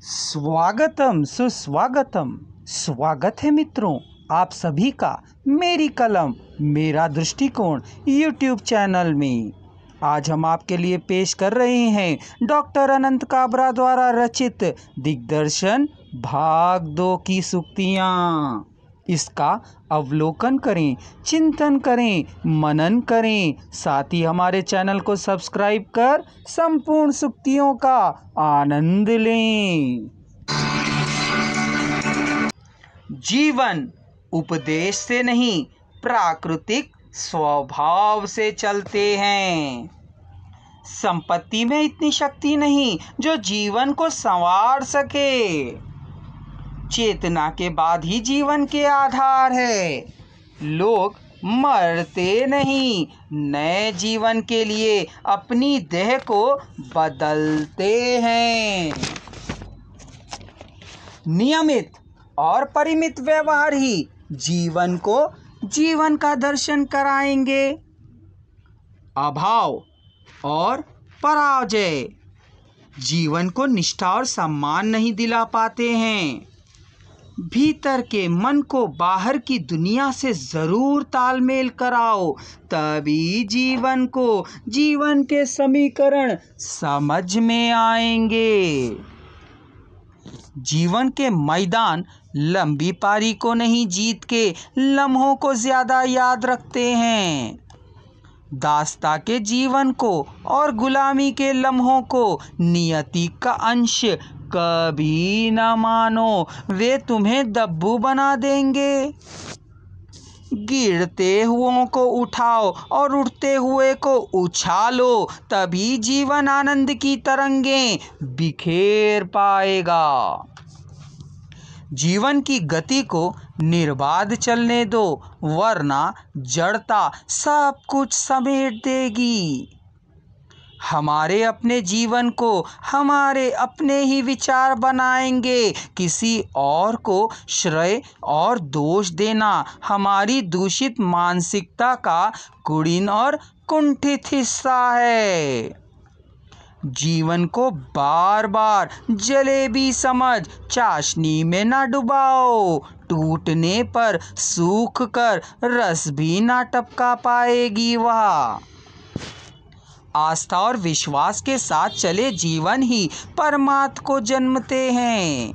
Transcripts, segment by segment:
स्वागतम सुस्वागतम। स्वागत है मित्रों आप सभी का मेरी कलम मेरा दृष्टिकोण यूट्यूब चैनल में। आज हम आपके लिए पेश कर रहे हैं डॉक्टर अनंत काबरा द्वारा रचित दिग्दर्शन भाग 2 की सूक्तियाँ। इसका अवलोकन करें, चिंतन करें, मनन करें। साथ ही हमारे चैनल को सब्सक्राइब कर संपूर्ण सूक्तियों का आनंद लें। जीवन उपदेश से नहीं प्राकृतिक स्वभाव से चलते हैं। संपत्ति में इतनी शक्ति नहीं जो जीवन को संवार सके। चेतना के बाद ही जीवन के आधार है। लोग मरते नहीं, नए जीवन के लिए अपनी देह को बदलते हैं। नियमित और परिमित व्यवहार ही जीवन को जीवन का दर्शन कराएंगे। अभाव और पराजय जीवन को निष्ठा और सम्मान नहीं दिला पाते हैं। भीतर के मन को बाहर की दुनिया से जरूर तालमेल कराओ, तभी जीवन के समीकरण समझ में आएंगे। जीवन के मैदान लंबी पारी को नहीं, जीत के लम्हों को ज्यादा याद रखते हैं। दास्ता के जीवन को और गुलामी के लम्हों को नियति का अंश कभी न मानो, वे तुम्हें दब्बू बना देंगे। गिरते हुओं को उठाओ और उठते हुए को उछालो, तभी जीवन आनंद की तरंगें बिखेर पाएगा। जीवन की गति को निर्बाध चलने दो, वरना जड़ता सब कुछ समेट देगी। हमारे अपने जीवन को हमारे अपने ही विचार बनाएंगे। किसी और को श्रेय और दोष देना हमारी दूषित मानसिकता का कुड़िन और कुंठित हिस्सा है। जीवन को बार बार जलेबी समझ चाशनी में ना डुबाओ, टूटने पर सूख कर रस भी ना टपका पाएगी वह। आस्था और विश्वास के साथ चले जीवन ही परमात्मा को जन्मते हैं।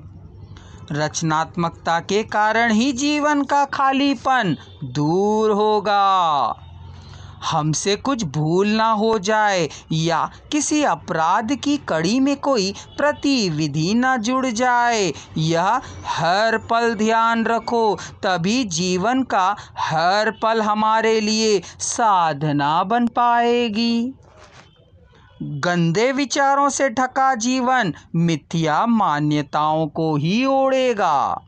रचनात्मकता के कारण ही जीवन का खालीपन दूर होगा। हमसे कुछ भूल ना हो जाए या किसी अपराध की कड़ी में कोई प्रतिविधि ना जुड़ जाए, यह हर पल ध्यान रखो, तभी जीवन का हर पल हमारे लिए साधना बन पाएगी। गंदे विचारों से ढका जीवन मिथ्या मान्यताओं को ही ओढ़ेगा।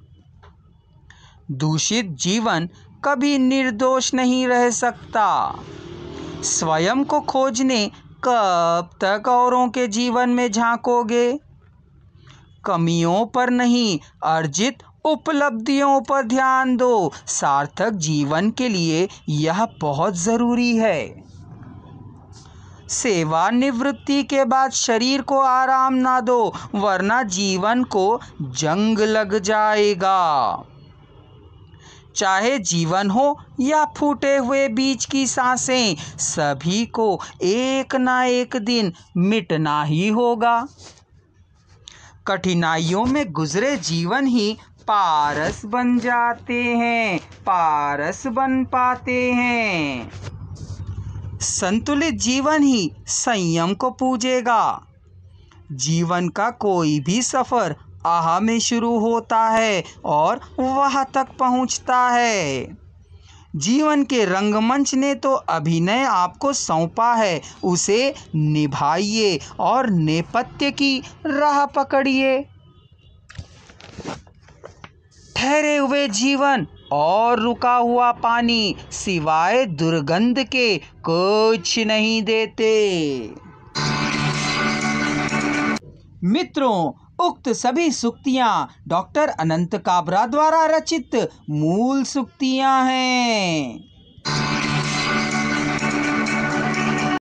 दूषित जीवन कभी निर्दोष नहीं रह सकता। स्वयं को खोजने कब तक औरों के जीवन में झांकोगे? कमियों पर नहीं, अर्जित उपलब्धियों पर ध्यान दो। सार्थक जीवन के लिए यह बहुत जरूरी है। सेवानिवृत्ति के बाद शरीर को आराम ना दो, वरना जीवन को जंग लग जाएगा। चाहे जीवन हो या फूटे हुए बीज की सांसें, सभी को एक ना एक दिन मिटना ही होगा। कठिनाइयों में गुजरे जीवन ही पारस बन जाते हैं, पारस बन पाते हैं। संतुलित जीवन ही संयम को पूजेगा। जीवन का कोई भी सफर आहा में शुरू होता है और वहां तक पहुंचता है। जीवन के रंगमंच ने तो अभिनय आपको सौंपा है, उसे निभाइए और नेपथ्य की राह पकड़िए। ठहरे हुए जीवन और रुका हुआ पानी सिवाय दुर्गंध के कुछ नहीं देते। मित्रों, उक्त सभी सूक्तियां डॉक्टर अनंत काबरा द्वारा रचित मूल सूक्तियां हैं।